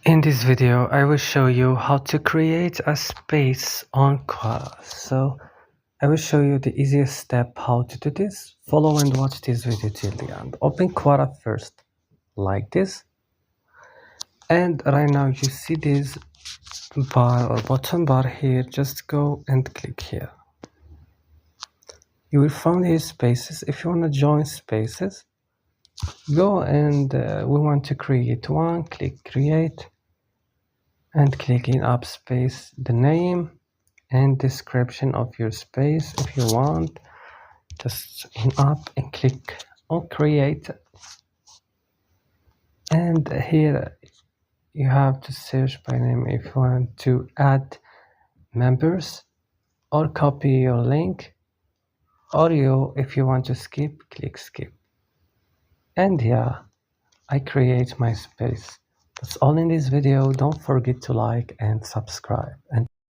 In this video, I will show you how to create a space on Quora. So I will show you the easiest step how to do this. Follow and watch this video till the end. Open Quora first, like this. And right now you see this bar or bottom bar here. Just go and click here. You will find here spaces. If you want to join spaces, go and we want to create one. Click create. And click in up space the name and description of your space. If you want, just in up and click on create, and here you have to search by name if you want to add members or copy your link, or if you want to skip, click skip. And yeah, I create my space. That's all in this video. Don't forget to like and subscribe. And